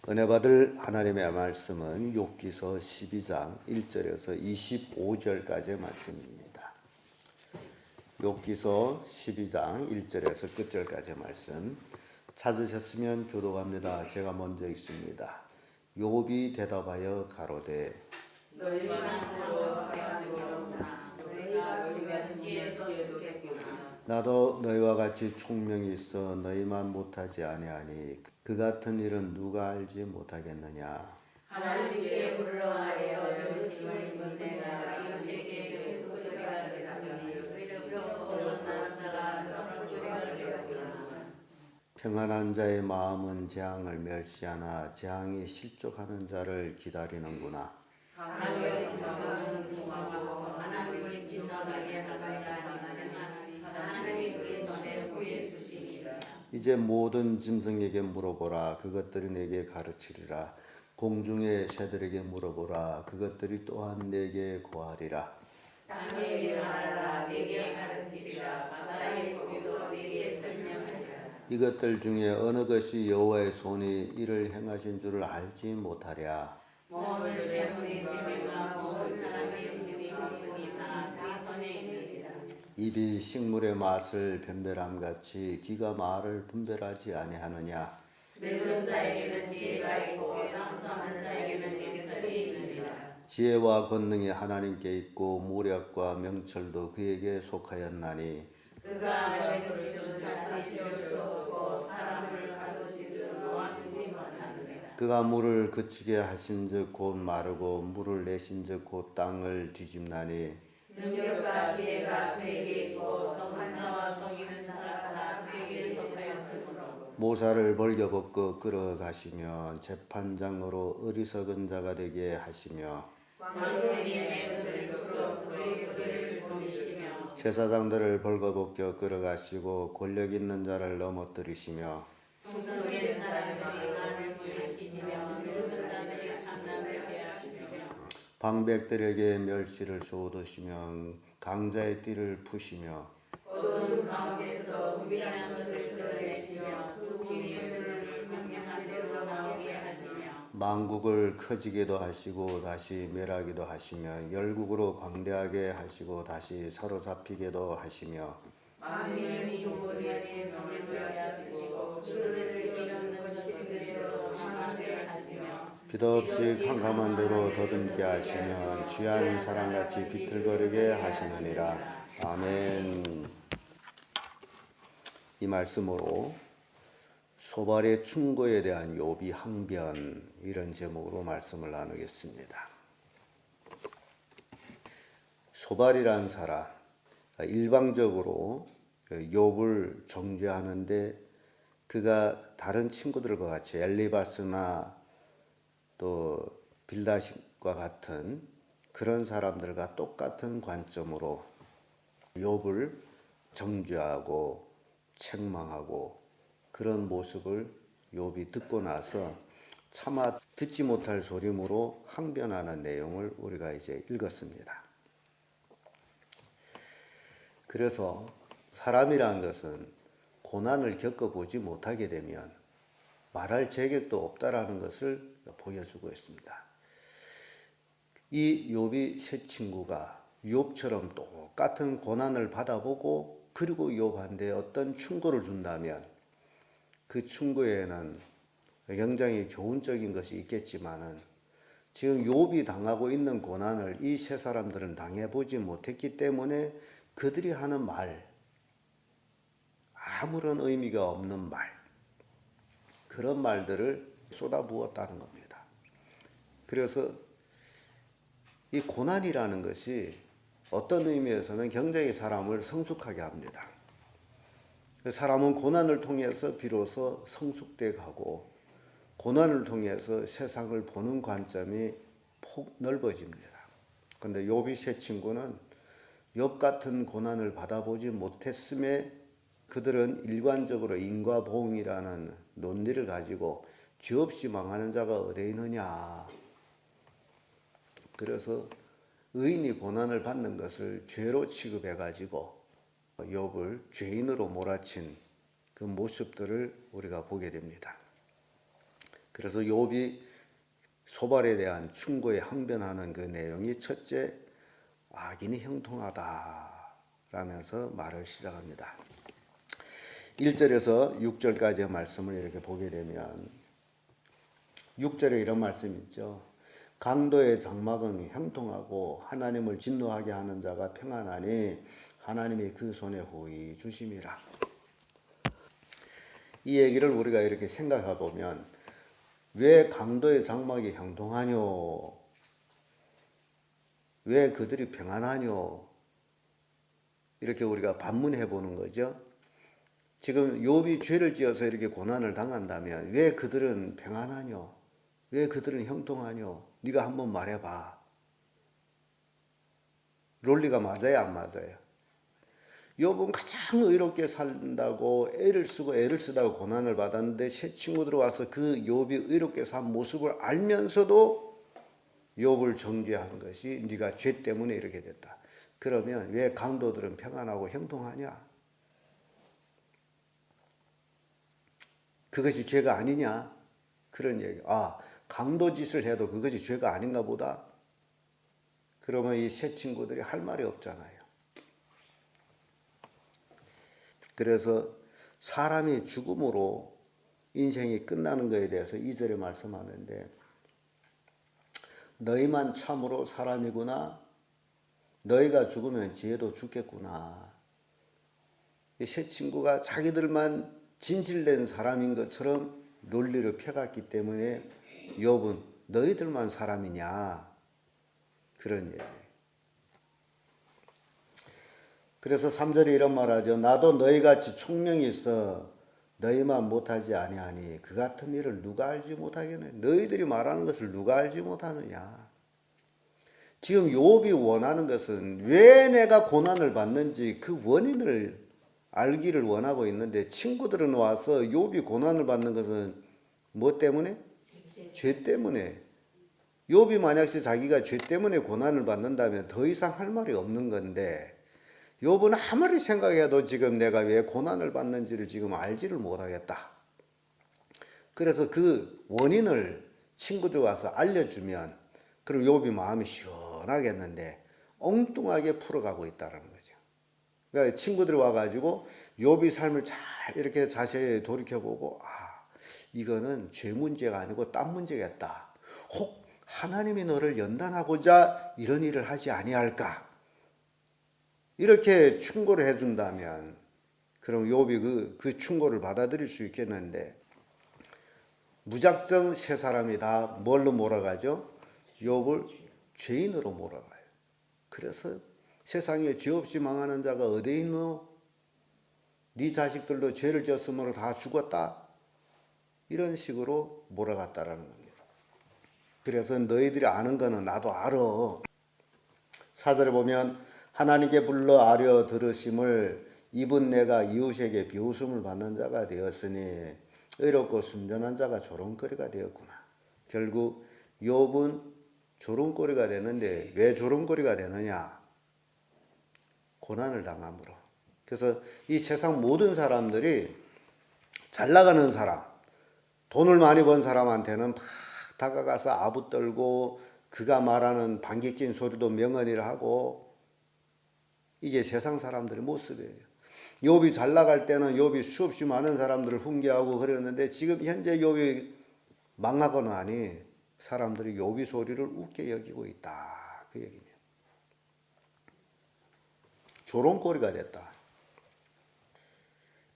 은혜 받을 하나님의 말씀은 욥기서 12장 1절에서 25절까지의 말씀입니다. 욥기서 12장 1절에서 끝절까지의 말씀 찾으셨으면 교독합니다. 제가 먼저 읽습니다. 욥이 대답하여 가로되 나도 너희와 같이 총명이 있어 너희만 못하지 아니하니 그 같은 일은 누가 알지 못하겠느냐. 하나님께 불러하여 들으시는 분내가 이웃에게 구속가 되사니 그로 나사가 구속가 되었구나. 평안한 자의 마음은 재앙을 멸시하나 재앙이 실족하는 자를 기다리는구나. 하나님의 정성은 공하고 하나님의 진노하게 하는 자는 하나님이 그 손에 구해 주시리라. 이제 모든 짐승에게 물어보라. 그것들이 내게 가르치리라. 공중의 새들에게 물어보라. 그것들이 또한 내게 고하리라. 땅에 일어나라. 내게 가르치리라. 바다의 고기도 내게 설명하리라. 이것들 중에 어느 것이 여호와의 손이 이를 행하신 줄을 알지 못하랴. 모든 재물이 지배가 모든 사람의 힘이 있으나 그 손에 있느니라. 입이 식물의 맛을 변별함같이 귀가 말을 분별하지 아니하느냐. 늙은 자에게는 지혜가 있고 장성한 자에게는 명철이 있느니라. 지혜와 권능이 하나님께 있고 모략과 명철도 그에게 속하였나니 그가 맺을 다스릴 수 없고 사람을 가두시듯 놓아주지 못하느니라. 그가 물을 그치게 하신즉 곧 마르고 물을 내신즉 곧 땅을 뒤집나니 능력과 지혜가 그에게 있고 성한 자와 속이는 자가 다 그에게 속하였으므로 모사를 벌겨벗고 끌어가시며 재판장으로 어리석은 자가 되게 하시며 왕궁의 그릇으로 그의 그를 돌리시며 제사장들을 벌거벗겨 끌어가시고 권력 있는 자를 넘어뜨리시며 충성된 자의 마음을 지으시며 늙은 자들의 상담을 해하시며 방백들에게 멸시를 쏟으시며 강자의 띠를 푸시며 어두운 가운데서 은밀한 것을 드러내시며 두군이 그들을 명령한 대로 나오게 하시며 만국을 커지게도 하시고 다시 멸하기도 하시며 열국으로 광대하게 하시고 다시 사로잡히게도 하시며 만민의 동물에게 명령을 하시고 그들을 이루는 것들에서 망하게 하시며 비도 없이 캄캄한 데로 더듬게 하시며 취한 사람같이 비틀거리게 하시느니라. 아멘. 이 말씀으로 소발의 충고에 대한 욥이 항변, 이런 제목으로 말씀을 나누겠습니다. 소발이라는 사람, 일방적으로 욥을 정죄하는데 그가 다른 친구들과 같이 엘리바스나 또 빌다십과 같은 그런 사람들과 똑같은 관점으로 욥을 정죄하고 책망하고 그런 모습을 욥이 듣고 나서 차마 듣지 못할 소림으로 항변하는 내용을 우리가 이제 읽었습니다. 그래서 사람이라는 것은 고난을 겪어보지 못하게 되면 말할 자격도 없다라는 것을 보여주고 있습니다. 이 욥이 세 친구가 욥처럼 똑같은 고난을 받아보고 그리고 욥한테 어떤 충고를 준다면 그 충고에는 굉장히 교훈적인 것이 있겠지만은 지금 욥이 당하고 있는 고난을 이 세 사람들은 당해보지 못했기 때문에 그들이 하는 말, 아무런 의미가 없는 말, 그런 말들을 쏟아부었다는 겁니다. 그래서 이 고난이라는 것이 어떤 의미에서는 굉장히 사람을 성숙하게 합니다. 사람은 고난을 통해서 비로소 성숙돼 가고 고난을 통해서 세상을 보는 관점이 폭 넓어집니다. 그런데 욥이 세 친구는 욥 같은 고난을 받아보지 못했음에 그들은 일관적으로 인과보응이라는 논리를 가지고 죄 없이 망하는 자가 어디 있느냐. 그래서 의인이 고난을 받는 것을 죄로 취급해가지고 욥을 죄인으로 몰아친 그 모습들을 우리가 보게 됩니다. 그래서 욥이 소발에 대한 충고에 항변하는 그 내용이 첫째, 악인이 형통하다라면서 말을 시작합니다. 1절에서 6절까지의 말씀을 이렇게 보게 되면 6절에 이런 말씀이 있죠. 강도의 장막은 형통하고 하나님을 진노하게 하는 자가 평안하니 하나님이 그 손에 후히 주심이라. 이 얘기를 우리가 이렇게 생각해 보면 왜 강도의 장막이 형통하뇨? 왜 그들이 평안하뇨? 이렇게 우리가 반문해 보는 거죠. 지금 욥이 죄를 지어서 이렇게 고난을 당한다면 왜 그들은 평안하뇨? 왜 그들은 형통하뇨? 네가 한번 말해봐. 논리가 맞아요, 안 맞아요? 욥은 가장 의롭게 산다고 애를 쓰다가 고난을 받았는데 새 친구들 와서 그 욥이 의롭게 산 모습을 알면서도 욥을 정죄한 것이 네가 죄 때문에 이렇게 됐다. 그러면 왜 강도들은 평안하고 형통하냐? 그것이 죄가 아니냐? 그런 얘기. 강도 짓을 해도 그것이 죄가 아닌가 보다. 그러면 이 새 친구들이 할 말이 없잖아요. 그래서 사람이 죽음으로 인생이 끝나는 것에 대해서 2절에 말씀하는데 너희만 참으로 사람이구나. 너희가 죽으면 지혜도 죽겠구나. 이 새 친구가 자기들만 진실된 사람인 것처럼 논리를 펴갔기 때문에 욥은 너희들만 사람이냐 그런 얘기예요. 그래서 3절에 이런 말하죠. 나도 너희같이 총명이 있어 너희만 못하지 아니하니 그 같은 일을 누가 알지 못하겠네. 너희들이 말하는 것을 누가 알지 못하느냐. 지금 욥이 원하는 것은 왜 내가 고난을 받는지 그 원인을 알기를 원하고 있는데 친구들은 와서 욥이 고난을 받는 것은 뭐 때문에? 죄 때문에. 욥이 만약에 자기가 죄 때문에 고난을 받는다면 더 이상 할 말이 없는 건데 욥은 아무리 생각해도 지금 내가 왜 고난을 받는지를 지금 알지를 못하겠다. 그래서 그 원인을 친구들 와서 알려주면 그럼 욥이 마음이 시원하겠는데 엉뚱하게 풀어가고 있다는 거죠. 그러니까 친구들이 와가지고 욥이 삶을 잘 이렇게 자세히 돌이켜보고 이거는 죄 문제가 아니고 딴 문제겠다. 혹 하나님이 너를 연단하고자 이런 일을 하지 아니할까? 이렇게 충고를 해준다면 그럼 욥이 그 충고를 받아들일 수 있겠는데 무작정 세 사람이 다 뭘로 몰아가죠? 욥을 죄인으로 몰아가요. 그래서 세상에 죄 없이 망하는 자가 어디 있노? 네 자식들도 죄를 지었으므로 다 죽었다. 이런 식으로 몰아갔다라는 겁니다. 그래서 너희들이 아는 거는 나도 알아. 4절에 보면 하나님께 불러 아뢰어 들으심을 입은 내가 이웃에게 비웃음을 받는 자가 되었으니 의롭고 순전한 자가 조롱거리가 되었구나. 결국 욥은 조롱거리가 되는데 왜 조롱거리가 되느냐? 고난을 당함으로. 그래서 이 세상 모든 사람들이 잘 나가는 사람, 돈을 많이 번 사람한테는 막 다가가서 아부떨고 그가 말하는 방귀 낀 소리도 명언이라 하고 이게 세상 사람들의 모습이에요. 욥이 잘 나갈 때는 욥이 수없이 많은 사람들을 훈계하고 그랬는데 지금 현재 욥이 망하고 나니 사람들이 욥이 소리를 웃게 여기고 있다. 그 얘기네요. 조롱거리가 됐다.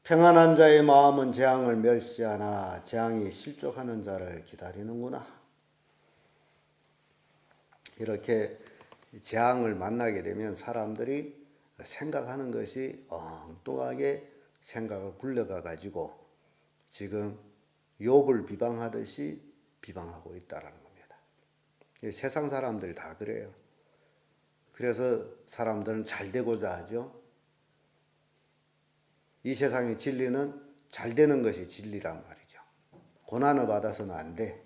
평안한 자의 마음은 재앙을 멸시하나 재앙이 실족하는 자를 기다리는구나. 이렇게 재앙을 만나게 되면 사람들이 생각하는 것이 엉뚱하게 생각을 굴러가 가지고 지금 욥을 비방하듯이 비방하고 있다는 겁니다. 세상 사람들 다 그래요. 그래서 사람들은 잘 되고자 하죠. 이 세상의 진리는 잘 되는 것이 진리란 말이죠. 고난을 받아서는 안 돼.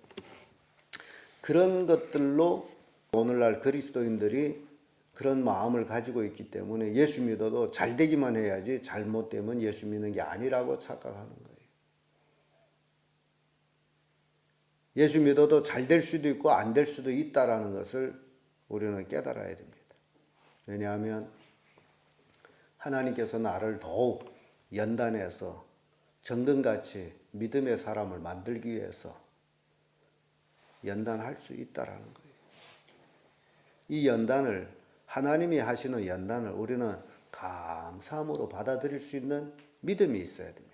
그런 것들로 오늘날 그리스도인들이 그런 마음을 가지고 있기 때문에 예수 믿어도 잘 되기만 해야지 잘못되면 예수 믿는 게 아니라고 착각하는 거예요. 예수 믿어도 잘 될 수도 있고 안 될 수도 있다라는 것을 우리는 깨달아야 됩니다. 왜냐하면 하나님께서 나를 더욱 연단해서 정금같이 믿음의 사람을 만들기 위해서 연단할 수 있다라는 거예요. 이 연단을, 하나님이 하시는 연단을 우리는 감사함으로 받아들일 수 있는 믿음이 있어야 됩니다.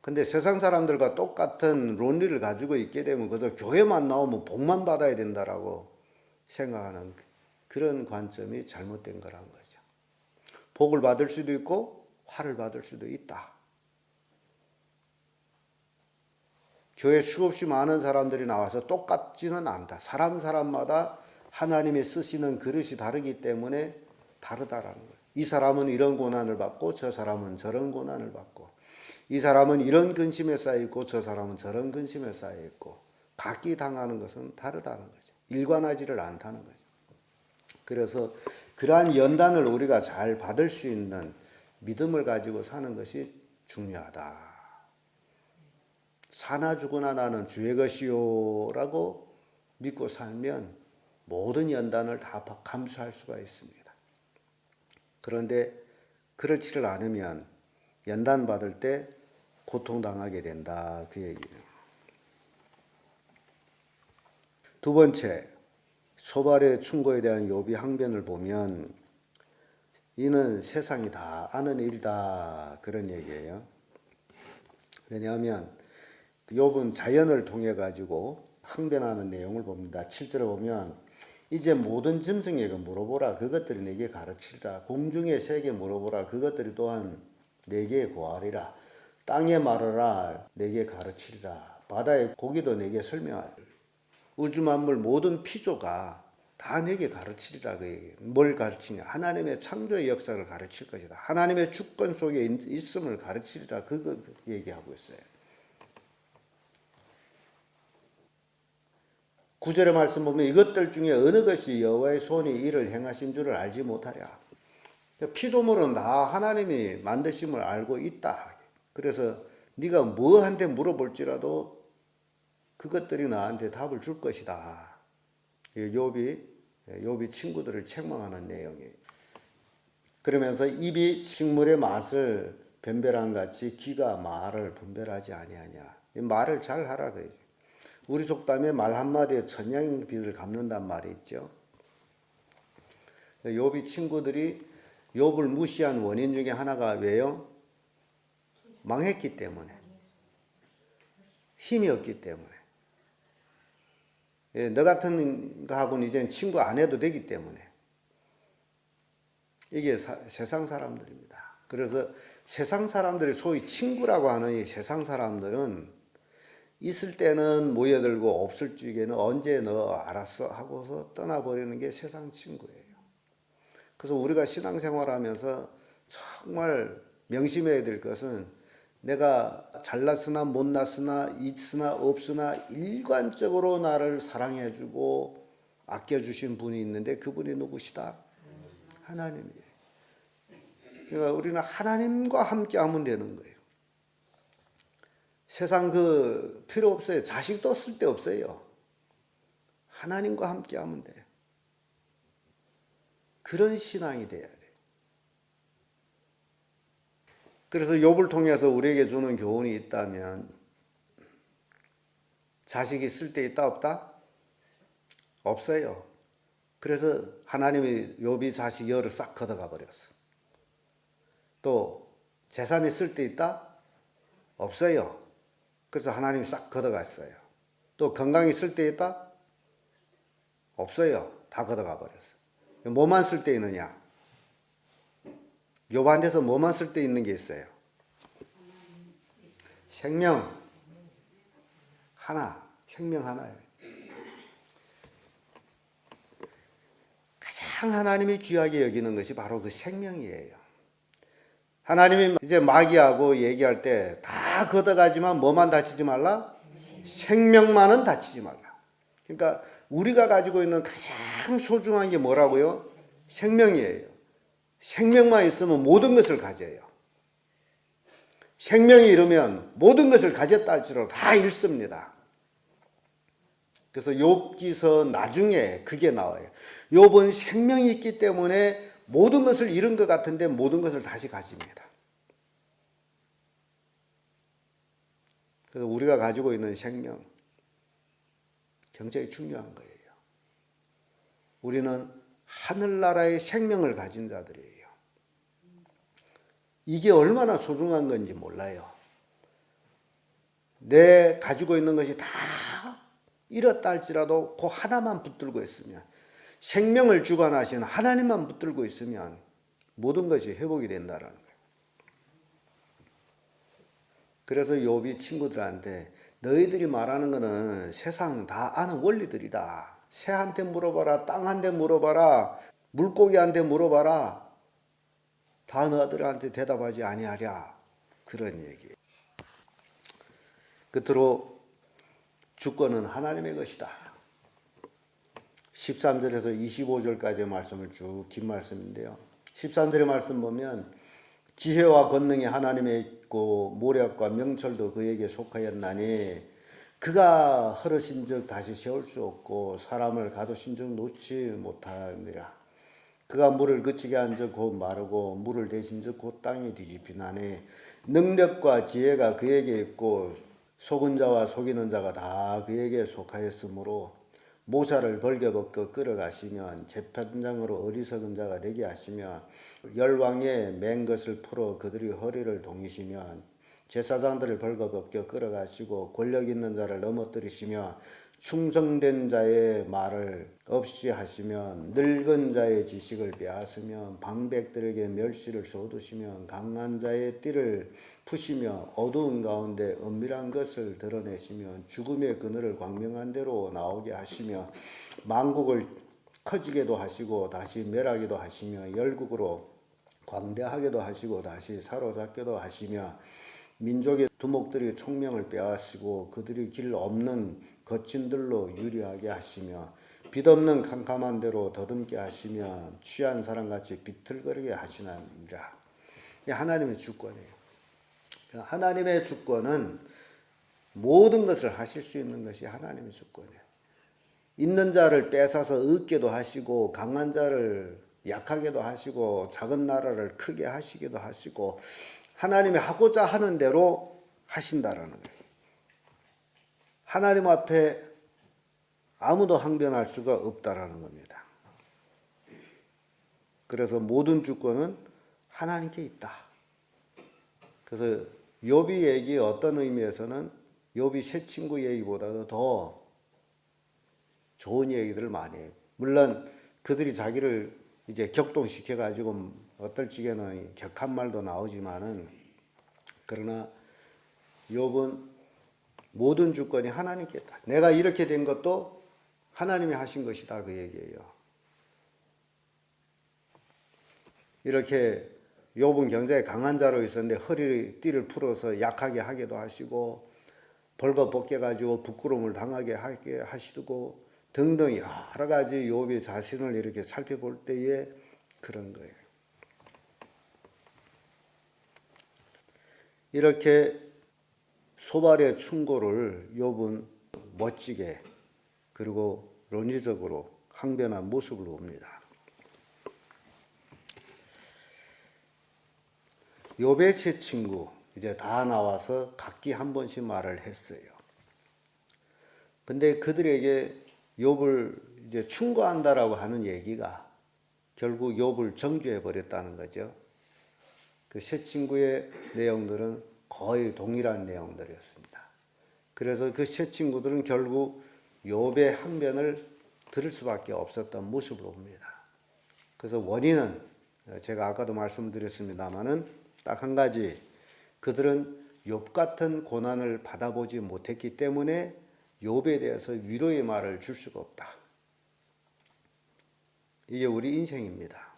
근데 세상 사람들과 똑같은 논리를 가지고 있게 되면 그저 교회만 나오면 복만 받아야 된다라고 생각하는 그런 관점이 잘못된 거란 거죠. 복을 받을 수도 있고 화를 받을 수도 있다. 교회 수없이 많은 사람들이 나와서 똑같지는 않다. 사람마다 하나님이 쓰시는 그릇이 다르기 때문에 다르다라는 거예요. 이 사람은 이런 고난을 받고 저 사람은 저런 고난을 받고, 이 사람은 이런 근심에 쌓여 있고 저 사람은 저런 근심에 쌓여 있고, 각기 당하는 것은 다르다는 거죠. 일관하지를 않다는 거죠. 그래서 그러한 연단을 우리가 잘 받을 수 있는 믿음을 가지고 사는 것이 중요하다. 사나 죽으나 나는 주의 것이요라고 믿고 살면 모든 연단을 다 감수할 수가 있습니다. 그런데 그렇지를 않으면 연단 받을 때 고통당하게 된다, 그 얘기예요. 두 번째, 소발의 충고에 대한 욥의 항변을 보면 이는 세상이 다 아는 일이다, 그런 얘기예요. 왜냐하면 욥은 자연을 통해 가지고 항변하는 내용을 봅니다. 7절에 보면 이제 모든 짐승에게 물어보라, 그것들이 내게 가르치리라. 공중의 새에게 물어보라, 그것들이 또한 내게 고하리라. 땅에 말하라, 내게 가르치리라. 바다의 고기도 내게 설명하리라. 우주 만물 모든 피조가 다 내게 가르치리라. 그 얘기예요. 뭘 가르치냐? 하나님의 창조의 역사를 가르칠 것이다. 하나님의 주권 속에 있음을 가르치리라. 그거 얘기하고 있어요. 9절의 말씀 보면 이것들 중에 어느 것이 여호와의 손이 이를 행하신 줄을 알지 못하랴. 피조물은 다 하나님이 만드심을 알고 있다. 그래서 네가 뭐한테 물어볼지라도 그것들이 나한테 답을 줄 것이다. 욥이 친구들을 책망하는 내용이에요. 그러면서 입이 식물의 맛을 변별한 같이 귀가 말을 분별하지 아니하냐. 말을 잘 하라 그래요. 우리 속담에 말 한마디에 천냥빚을 갚는단 말이 있죠. 욥이 친구들이 욥을 무시한 원인 중에 하나가 왜요? 망했기 때문에, 힘이 없기 때문에. 너 같은 거하고는 이제 친구 안 해도 되기 때문에. 이게 세상 사람들입니다. 그래서 세상 사람들이 소위 친구라고 하는 이 세상 사람들은 있을 때는 모여들고 없을 적에는 언제 너 알았어 하고서 떠나버리는 게 세상 친구예요. 그래서 우리가 신앙생활하면서 정말 명심해야 될 것은 내가 잘났으나 못났으나 있으나 없으나 일관적으로 나를 사랑해주고 아껴주신 분이 있는데 그분이 누구시다? 하나님이에요. 그러니까 우리는 하나님과 함께 하면 되는 거예요. 세상 그 필요 없어요. 자식도 쓸데없어요. 하나님과 함께 하면 돼요. 그런 신앙이 돼야 돼요. 그래서 욥을 통해서 우리에게 주는 교훈이 있다면 자식이 쓸데있다 없다? 없어요. 그래서 하나님이 욥이 자식 열을 싹 걷어가 버렸어. 또 재산이 쓸데있다? 없어요. 그래서 하나님이 싹 걷어갔어요. 또 건강이 쓸데있다? 없어요. 다 걷어가 버렸어. 뭐만 쓸데있느냐? 욥한테서 뭐만 쓸데있는 게 있어요? 생명 하나, 생명 하나예요. 가장 하나님이 귀하게 여기는 것이 바로 그 생명이에요. 하나님이 이제 마귀하고 얘기할 때 다 걷어가지만 뭐만 다치지 말라? 생명만은 다치지 말라. 그러니까 우리가 가지고 있는 가장 소중한 게 뭐라고요? 생명이에요. 생명만 있으면 모든 것을 가져요. 생명이 이르면 모든 것을 가졌다 할지라도 다 잃습니다. 그래서 욥기서 나중에 그게 나와요. 욥은 생명이 있기 때문에 모든 것을 잃은 것 같은데 모든 것을 다시 가집니다. 그래서 우리가 가지고 있는 생명 굉장히 중요한 거예요. 우리는 하늘나라의 생명을 가진 자들이에요. 이게 얼마나 소중한 건지 몰라요. 내 가지고 있는 것이 다 잃었다 할지라도 그 하나만 붙들고 있으면, 생명을 주관하시는 하나님만 붙들고 있으면 모든 것이 회복이 된다는 거예요. 그래서 욥이 친구들한테 너희들이 말하는 거는 세상 다 아는 원리들이다. 새한테 물어봐라, 땅한테 물어봐라, 물고기한테 물어봐라. 다 너희들한테 대답하지 아니하랴. 그런 얘기예요. 끝으로 주권은 하나님의 것이다. 13절에서 25절까지의 말씀을 쭉 긴 말씀인데요. 13절의 말씀 보면 지혜와 권능이 하나님에 있고 모략과 명철도 그에게 속하였나니 그가 허르신즉 다시 세울 수 없고 사람을 가두신즉 놓지 못하느라. 그가 물을 그치게 한즉 곧 마르고 물을 대신즉 곧 땅이 뒤집히나니 능력과 지혜가 그에게 있고 속은 자와 속이는 자가 다 그에게 속하였으므로 모사를 벌겨벗겨 끌어가시면 재판장으로 어리석은 자가 되게 하시며 열왕에 맨 것을 풀어 그들이 허리를 동이시면 제사장들을 벌거벗겨 끌어가시고 권력 있는 자를 넘어뜨리시며 충성된 자의 말을 없이 하시면 늙은 자의 지식을 빼앗으며 방백들에게 멸시를 쏟으시며 강한 자의 띠를 푸시며 어두운 가운데 은밀한 것을 드러내시며 죽음의 그늘을 광명한 대로 나오게 하시며 만국을 커지게도 하시고 다시 멸하기도 하시며 열국으로 광대하게도 하시고 다시 사로잡게도 하시며 민족의 두목들이 총명을 빼앗으시고 그들이 길 없는 거친들로 유리하게 하시며 빛 없는 캄캄한 데로 더듬게 하시며 취한 사람같이 비틀거리게 하시나니라. 이게 하나님의 주권이에요. 하나님의 주권은 모든 것을 하실 수 있는 것이 하나님의 주권이에요. 있는 자를 뺏어서 얻게도 하시고 강한 자를 약하게도 하시고 작은 나라를 크게 하시기도 하시고 하나님이 하고자 하는 대로 하신다라는 거예요. 하나님 앞에 아무도 항변할 수가 없다라는 겁니다. 그래서 모든 주권은 하나님께 있다. 그래서 욥이 얘기 어떤 의미에서는 욥이 새 친구 얘기보다도 더 좋은 얘기들을 많이 해요. 물론 그들이 자기를 이제 격동시켜 가지고 어떨 적에는 격한 말도 나오지만은 그러나 욥은 모든 주권이 하나님께 있다. 내가 이렇게 된 것도 하나님이 하신 것이다 그 얘기예요. 이렇게 욥은 굉장히 강한 자로 있었는데 허리띠를 풀어서 약하게 하기도 하시고 벌거벗겨 가지고 부끄러움을 당하게 하게 하시고 등등 여러 가지 욥이 자신을 이렇게 살펴볼 때에 그런 거예요. 이렇게 소발의 충고를 욥은 멋지게 그리고 논리적으로 항변한 모습을 봅니다. 욥의 세 친구 이제 다 나와서 각기 한 번씩 말을 했어요. 근데 그들에게 욥을 이제 충고한다라고 하는 얘기가 결국 욥을 정죄해 버렸다는 거죠. 그 세 친구의 내용들은 거의 동일한 내용들이었습니다. 그래서 그 세 친구들은 결국 욥의 항변을 들을 수밖에 없었던 모습을 봅니다. 그래서 원인은 제가 아까도 말씀드렸습니다마는 딱 한 가지, 그들은 욥 같은 고난을 받아보지 못했기 때문에 욥에 대해서 위로의 말을 줄 수가 없다. 이게 우리 인생입니다.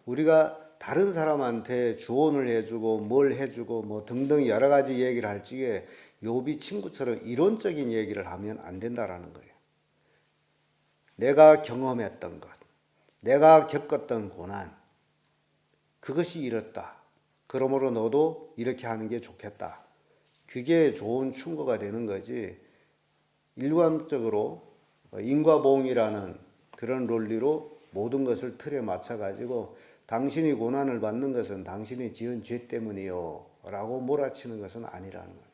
우리가 다른 사람한테 조언을 해주고 뭘 해주고 뭐 등등 여러 가지 얘기를 할 적에 욥이 친구처럼 이론적인 얘기를 하면 안 된다라는 거예요. 내가 경험했던 것, 내가 겪었던 고난, 그것이 이렇다. 그러므로 너도 이렇게 하는 게 좋겠다. 그게 좋은 충고가 되는 거지. 일관적으로 인과보응이라는 그런 논리로 모든 것을 틀에 맞춰 가지고 당신이 고난을 받는 것은 당신이 지은 죄 때문이요 라고 몰아치는 것은 아니라는 거예요.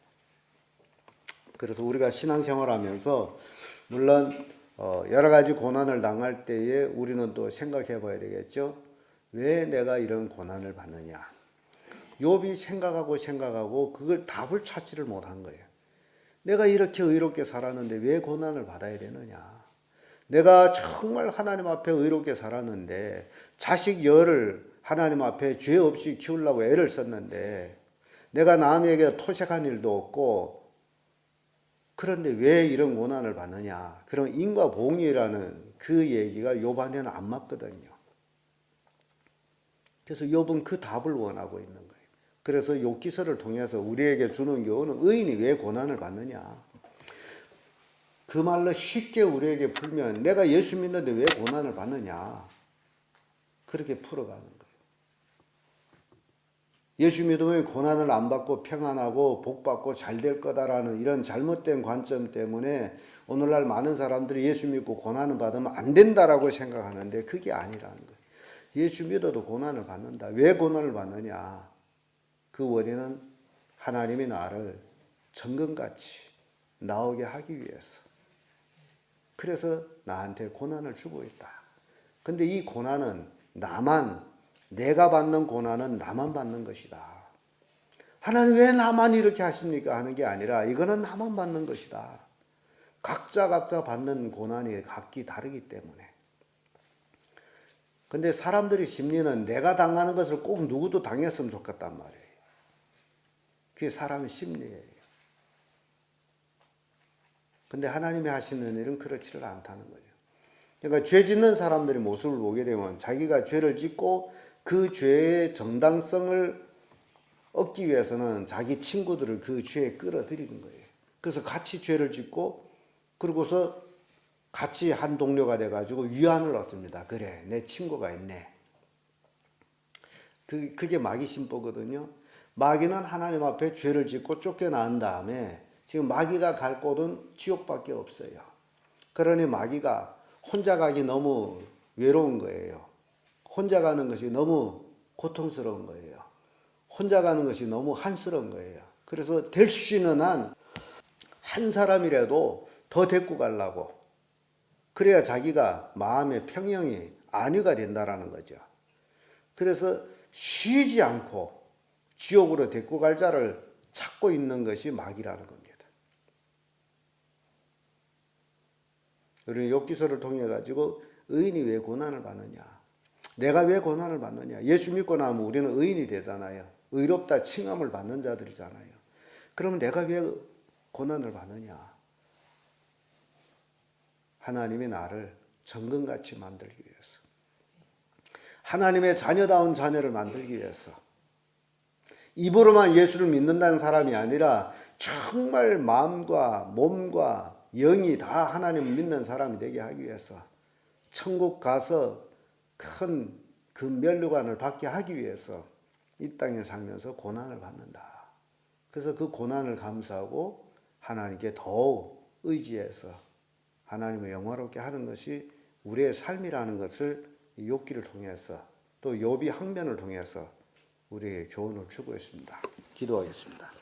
그래서 우리가 신앙생활하면서 물론 여러 가지 고난을 당할 때에 우리는 또 생각해 봐야 되겠죠. 왜 내가 이런 고난을 받느냐. 욥이 생각하고 그걸 답을 찾지를 못한 거예요. 내가 이렇게 의롭게 살았는데 왜 고난을 받아야 되느냐. 내가 정말 하나님 앞에 의롭게 살았는데 자식 열을 하나님 앞에 죄 없이 키우려고 애를 썼는데 내가 남에게 토색한 일도 없고 그런데 왜 이런 고난을 받느냐. 그런 인과보응이라는 그 얘기가 욥한테는 안 맞거든요. 그래서 욥은 그 답을 원하고 있는 거예요. 그래서 욥기서를 통해서 우리에게 주는 교훈은 의인이 왜 고난을 받느냐. 그 말로 쉽게 우리에게 풀면 내가 예수 믿는데 왜 고난을 받느냐. 그렇게 풀어가는 거예요. 예수 믿으면 고난을 안 받고 평안하고 복받고 잘 될 거다라는 이런 잘못된 관점 때문에 오늘날 많은 사람들이 예수 믿고 고난을 받으면 안 된다라고 생각하는데 그게 아니라는 거예요. 예수 믿어도 고난을 받는다. 왜 고난을 받느냐. 그 원인은 하나님이 나를 정금같이 나오게 하기 위해서. 그래서 나한테 고난을 주고 있다. 근데 이 고난은 내가 받는 고난은 나만 받는 것이다. 하나님 왜 나만 이렇게 하십니까? 하는 게 아니라 이거는 나만 받는 것이다. 각자 받는 고난이 각기 다르기 때문에. 근데 사람들의 심리는 내가 당하는 것을 꼭 누구도 당했으면 좋겠단 말이에요. 그게 사람의 심리예요. 근데 하나님이 하시는 일은 그렇지를 않다는 거죠. 그러니까 죄 짓는 사람들의 모습을 보게 되면 자기가 죄를 짓고 그 죄의 정당성을 얻기 위해서는 자기 친구들을 그 죄에 끌어들이는 거예요. 그래서 같이 죄를 짓고 그러고서 같이 한 동료가 돼가지고 위안을 얻습니다. 그래, 내 친구가 있네. 그게 마귀 심보거든요. 마귀는 하나님 앞에 죄를 짓고 쫓겨난 다음에 지금 마귀가 갈 곳은 지옥밖에 없어요. 그러니 마귀가 혼자 가기 너무 외로운 거예요. 혼자 가는 것이 너무 고통스러운 거예요. 혼자 가는 것이 너무 한스러운 거예요. 그래서 될 수 있는 한 사람이라도 더 데리고 가려고. 그래야 자기가 마음의 평형이 안위가 된다라는 거죠. 그래서 쉬지 않고 지옥으로 데리고 갈 자를 찾고 있는 것이 마귀라는 겁니다. 우리는 욥기서를 통해 가지고 의인이 왜 고난을 받느냐. 내가 왜 고난을 받느냐. 예수 믿고 나면 우리는 의인이 되잖아요. 의롭다 칭함을 받는 자들이잖아요. 그러면 내가 왜 고난을 받느냐. 하나님이 나를 정금같이 만들기 위해서. 하나님의 자녀다운 자녀를 만들기 위해서. 입으로만 예수를 믿는다는 사람이 아니라 정말 마음과 몸과 영이 다 하나님을 믿는 사람이 되게 하기 위해서 천국 가서 큰 그 면류관을 받게 하기 위해서 이 땅에 살면서 고난을 받는다. 그래서 그 고난을 감수하고 하나님께 더욱 의지해서 하나님을 영화롭게 하는 것이 우리의 삶이라는 것을 이 욥기를 통해서 또 욥이 항변을 통해서 우리에게 교훈을 주고 있습니다. 기도하겠습니다.